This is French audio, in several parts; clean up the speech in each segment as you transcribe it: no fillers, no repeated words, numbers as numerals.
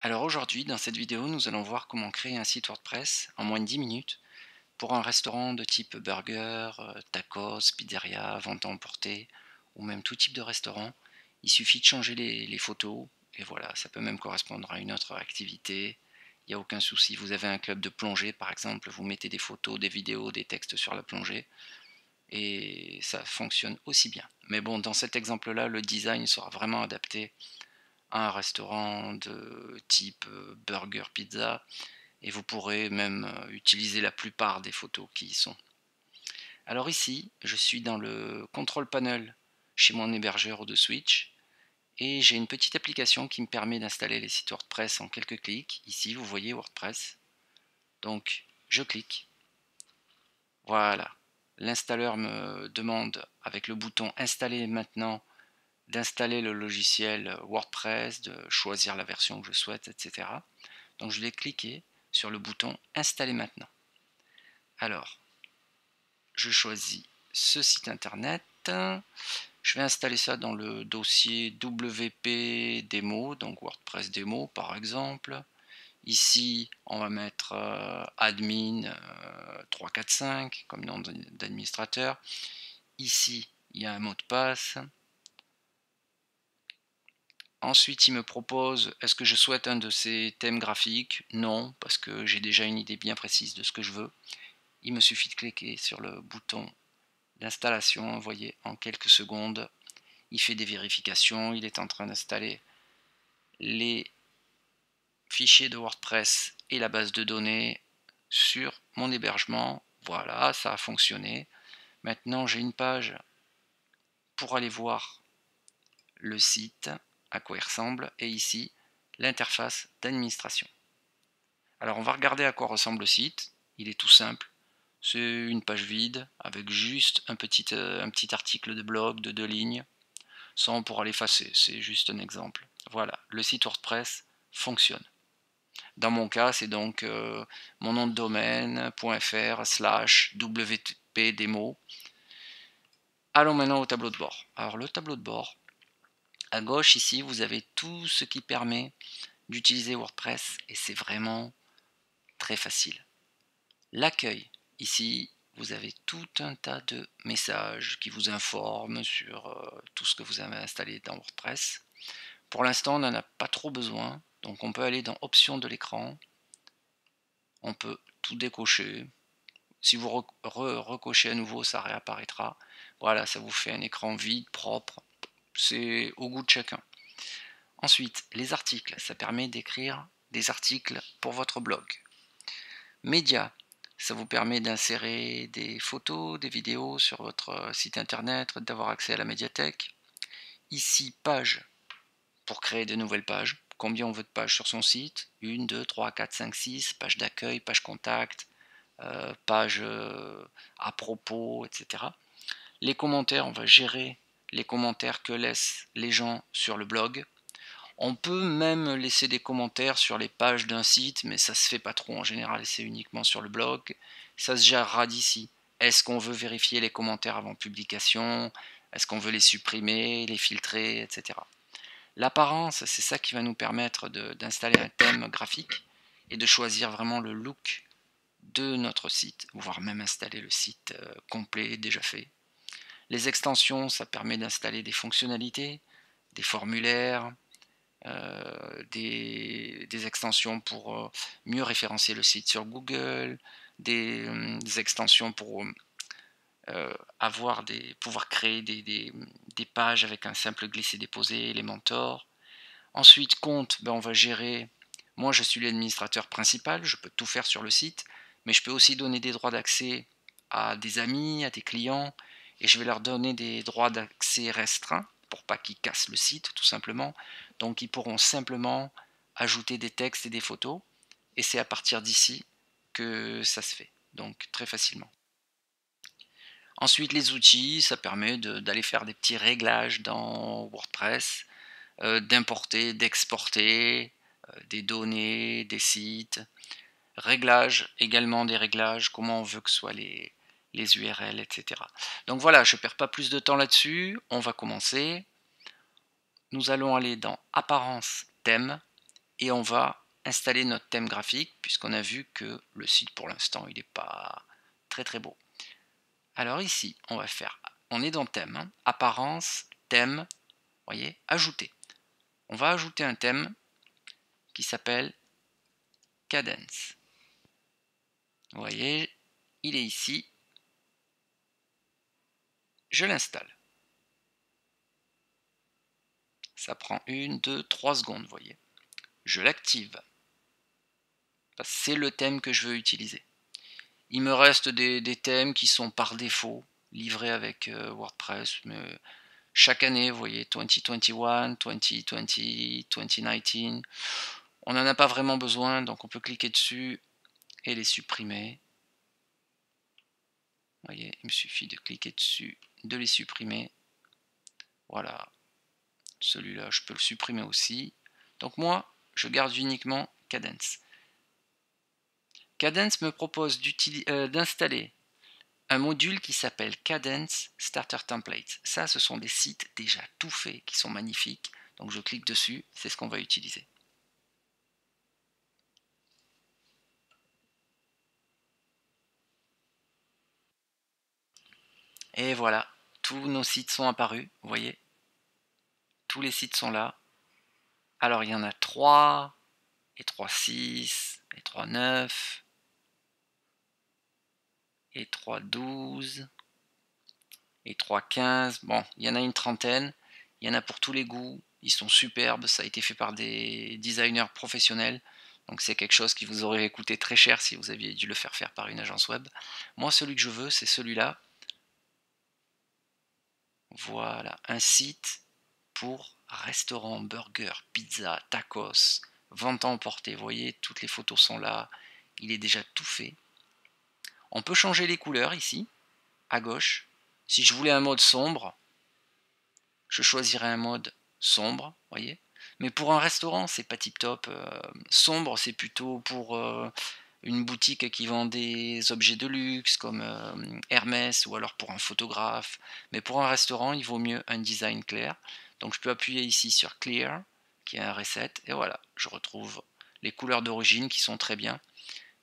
Alors aujourd'hui, dans cette vidéo, nous allons voir comment créer un site WordPress en moins de 10 minutes pour un restaurant de type burger, tacos, pizzeria, vente à emporter ou même tout type de restaurant. Il suffit de changer les photos et voilà, ça peut même correspondre à une autre activité. Il n'y a aucun souci. Vous avez un club de plongée par exemple, vous mettez des photos, des vidéos, des textes sur la plongée et ça fonctionne aussi bien. Mais bon, dans cet exemple-là, le design sera vraiment adapté à un restaurant de type burger, pizza, et vous pourrez même utiliser la plupart des photos qui y sont. Alors ici, je suis dans le control panel chez mon hébergeur de Switch, et j'ai une petite application qui me permet d'installer les sites WordPress en quelques clics. Ici, vous voyez WordPress. Donc, je clique. Voilà. L'installeur me demande, avec le bouton Installer maintenant, d'installer le logiciel WordPress, de choisir la version que je souhaite, etc. Donc je vais cliquer sur le bouton Installer maintenant. Alors, je choisis ce site internet. Je vais installer ça dans le dossier WP démo, donc WordPress démo par exemple. Ici, on va mettre admin 345 comme nom d'administrateur. Ici, il y a un mot de passe. Ensuite, il me propose, est-ce que je souhaite un de ces thèmes graphiques? Non, parce que j'ai déjà une idée bien précise de ce que je veux. Il me suffit de cliquer sur le bouton d'installation. Vous voyez, en quelques secondes, il fait des vérifications. Il est en train d'installer les fichiers de WordPress et la base de données sur mon hébergement. Voilà, ça a fonctionné. Maintenant, j'ai une page pour aller voir le site, à quoi il ressemble, et ici, l'interface d'administration. Alors on va regarder à quoi ressemble le site. Il est tout simple. C'est une page vide avec juste un petit article de blog de 2 lignes. Ça on pourra l'effacer, c'est juste un exemple. Voilà, le site WordPress fonctionne. Dans mon cas, c'est donc mon nom de domaine .fr/wp-démo. Allons maintenant au tableau de bord. Alors le tableau de bord, à gauche ici, vous avez tout ce qui permet d'utiliser WordPress et c'est vraiment très facile. L'accueil, ici, vous avez tout un tas de messages qui vous informent sur tout ce que vous avez installé dans WordPress. Pour l'instant, on n'en a pas trop besoin, donc on peut aller dans Options de l'écran, on peut tout décocher. Si vous recochez à nouveau, ça réapparaîtra. Voilà, ça vous fait un écran vide, propre. C'est au goût de chacun. Ensuite, les articles, ça permet d'écrire des articles pour votre blog. Médias, ça vous permet d'insérer des photos, des vidéos sur votre site internet, d'avoir accès à la médiathèque. Ici, pages, pour créer de nouvelles pages. Combien on veut de pages sur son site? 1, 2, 3, 4, 5, 6. Page d'accueil, page contact, page à propos, etc. Les commentaires, on va gérer les commentaires que laissent les gens sur le blog. On peut même laisser des commentaires sur les pages d'un site, mais ça se fait pas trop en général, c'est uniquement sur le blog. Ça se gérera d'ici. Est-ce qu'on veut vérifier les commentaires avant publication? Est-ce qu'on veut les supprimer, les filtrer, etc. L'apparence, c'est ça qui va nous permettre d'installer un thème graphique et de choisir vraiment le look de notre site, voire même installer le site complet déjà fait. Les extensions, ça permet d'installer des fonctionnalités, des formulaires, des extensions pour mieux référencer le site sur Google, des extensions pour pouvoir créer des pages avec un simple glisser-déposer, Elementor. Ensuite, compte, on va gérer. Moi, je suis l'administrateur principal, je peux tout faire sur le site, mais je peux aussi donner des droits d'accès à des amis, à des clients, et je vais leur donner des droits d'accès restreints pour pas qu'ils cassent le site, tout simplement. Donc, ils pourront simplement ajouter des textes et des photos, et c'est à partir d'ici que ça se fait, donc très facilement. Ensuite, les outils, ça permet d'aller faire des petits réglages dans WordPress, d'importer, d'exporter des données, des sites, réglages, également des réglages, comment on veut que soient les URL, etc. Donc voilà, je ne perds pas plus de temps là-dessus, on va commencer. Nous allons aller dans Apparence, Thème, et on va installer notre thème graphique puisqu'on a vu que le site pour l'instant il n'est pas très très beau. Alors ici on est dans thème, hein, apparence, thème, voyez, ajouter. On va ajouter un thème qui s'appelle Kadence. Vous voyez, il est ici. Je l'installe. Ça prend 1, 2, 3 secondes, vous voyez. Je l'active. C'est le thème que je veux utiliser. Il me reste des thèmes qui sont par défaut livrés avec WordPress, mais chaque année, vous voyez, 2021, 2020, 2019, on n'en a pas vraiment besoin, donc on peut cliquer dessus et les supprimer. Vous voyez, il me suffit de cliquer dessus, de les supprimer. Voilà, celui-là, je peux le supprimer aussi. Donc moi, je garde uniquement Kadence. Kadence me propose d'installer un module qui s'appelle Kadence Starter Template. Ça, ce sont des sites déjà tout faits qui sont magnifiques. Donc je clique dessus, c'est ce qu'on va utiliser. Et voilà, tous nos sites sont apparus, vous voyez. Tous les sites sont là. Alors il y en a 3, et 3.6, et 3.9, et 3.12, et 3.15. Bon, il y en a une trentaine. Il y en a pour tous les goûts. Ils sont superbes. Ça a été fait par des designers professionnels. Donc c'est quelque chose qui vous aurait coûté très cher si vous aviez dû le faire par une agence web. Moi, celui que je veux, c'est celui-là. Voilà, un site pour restaurant, burger, pizza, tacos, vente à emporter. Vous voyez, toutes les photos sont là. Il est déjà tout fait. On peut changer les couleurs ici, à gauche. Si je voulais un mode sombre, je choisirais un mode sombre, voyez. Mais pour un restaurant, c'est pas tip top. Sombre, c'est plutôt pour une boutique qui vend des objets de luxe comme Hermès ou alors pour un photographe. Mais pour un restaurant, il vaut mieux un design clair. Donc je peux appuyer ici sur Clear, qui est un reset, et voilà, je retrouve les couleurs d'origine qui sont très bien.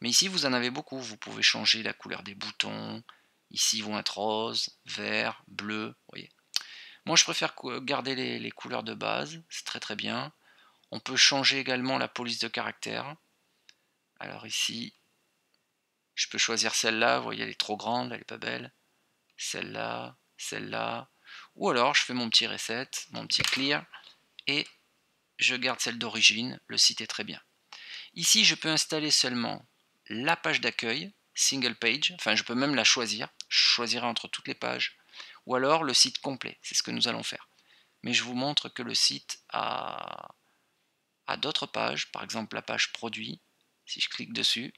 Mais ici, vous en avez beaucoup. Vous pouvez changer la couleur des boutons. Ici, ils vont être rose, vert, bleu, vous voyez. Moi, je préfère garder les couleurs de base, c'est très très bien. On peut changer également la police de caractère. Alors ici, je peux choisir celle-là, vous voyez, elle est trop grande, elle n'est pas belle. Celle-là, celle-là. Ou alors, je fais mon petit reset, mon petit clear, et je garde celle d'origine, le site est très bien. Ici, je peux installer seulement la page d'accueil, single page, enfin je peux même la choisir, je choisirai entre toutes les pages, ou alors le site complet, c'est ce que nous allons faire. Mais je vous montre que le site a d'autres pages, par exemple la page produit, si je clique dessus,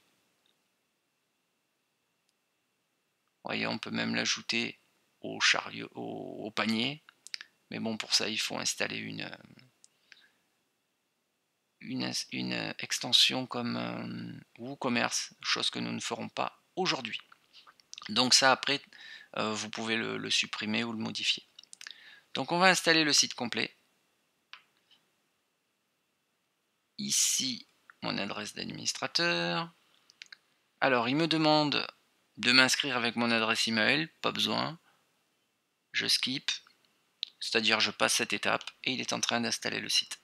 vous voyez, on peut même l'ajouter au chariot, au panier, mais bon, pour ça il faut installer une extension comme WooCommerce, chose que nous ne ferons pas aujourd'hui. Donc ça, après, vous pouvez le supprimer ou le modifier. Donc on va installer le site complet. Ici, mon adresse d'administrateur. Alors, il me demande de m'inscrire avec mon adresse email, pas besoin. Je skip, c'est-à-dire je passe cette étape et il est en train d'installer le site.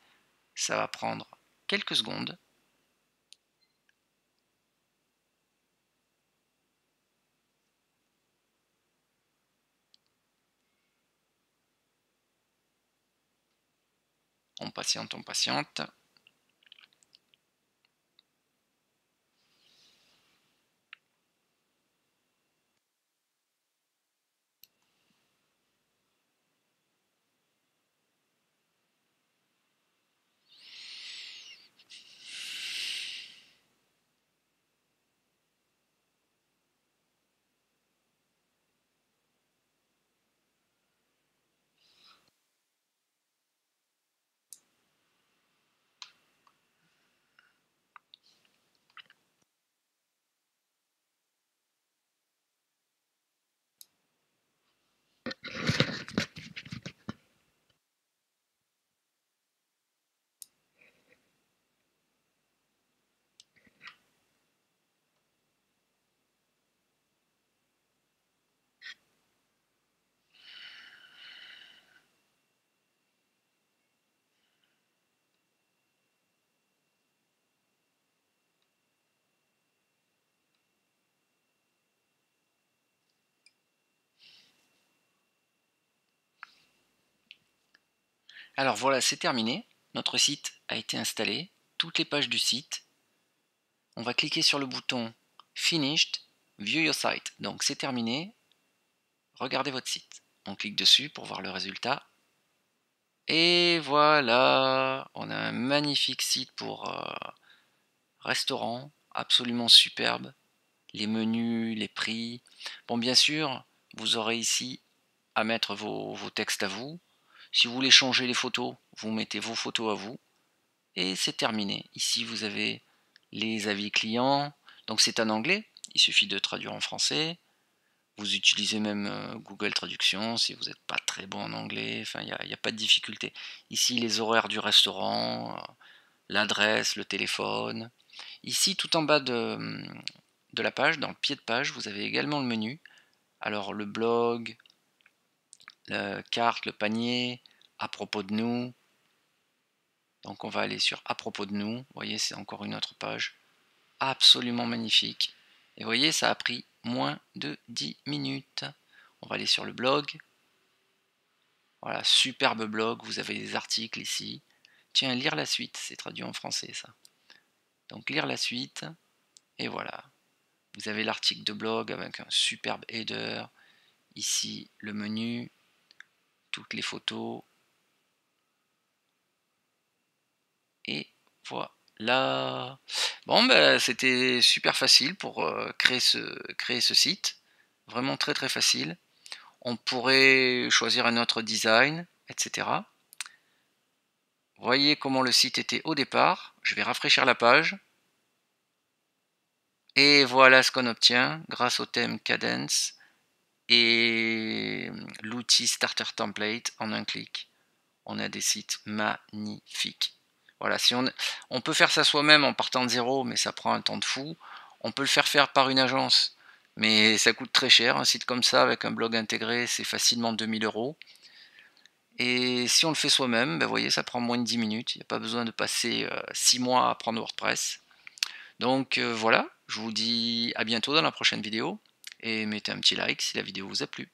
Ça va prendre quelques secondes. On patiente, on patiente. Alors voilà, c'est terminé. Notre site a été installé. Toutes les pages du site. On va cliquer sur le bouton Finished, View your site. Donc c'est terminé. Regardez votre site. On clique dessus pour voir le résultat. Et voilà, on a un magnifique site pour restaurant, absolument superbe. Les menus, les prix. Bon, bien sûr, vous aurez ici à mettre vos textes à vous. Si vous voulez changer les photos, vous mettez vos photos à vous. Et c'est terminé. Ici, vous avez les avis clients. Donc c'est en anglais. Il suffit de traduire en français. Vous utilisez même Google Traduction si vous n'êtes pas très bon en anglais. Enfin, il n'y a pas de difficulté. Ici, les horaires du restaurant, l'adresse, le téléphone. Ici, tout en bas de la page, dans le pied de page, vous avez également le menu. Alors, le blog, la carte, le panier, à propos de nous. Donc, on va aller sur à propos de nous. Vous voyez, c'est encore une autre page. Absolument magnifique. Et vous voyez, ça a pris moins de 10 minutes. On va aller sur le blog. Voilà, superbe blog. Vous avez des articles ici. Tiens, lire la suite. C'est traduit en français, ça. Donc, lire la suite. Et voilà. Vous avez l'article de blog avec un superbe header. Ici, le menu. Toutes les photos. Et voilà. Bon, ben, c'était super facile pour créer ce site. Vraiment très très facile. On pourrait choisir un autre design, etc. Voyez comment le site était au départ. Je vais rafraîchir la page. Et voilà ce qu'on obtient grâce au thème Cadence et l'outil Starter Template en un clic. On a des sites magnifiques. Voilà, si on peut faire ça soi-même en partant de zéro, mais ça prend un temps de fou. On peut le faire par une agence, mais ça coûte très cher. Un site comme ça avec un blog intégré, c'est facilement 2000 euros. Et si on le fait soi-même, ben vous voyez, ça prend moins de 10 minutes. Il n'y a pas besoin de passer 6 mois à apprendre WordPress. Donc voilà, je vous dis à bientôt dans la prochaine vidéo. Et mettez un petit like si la vidéo vous a plu.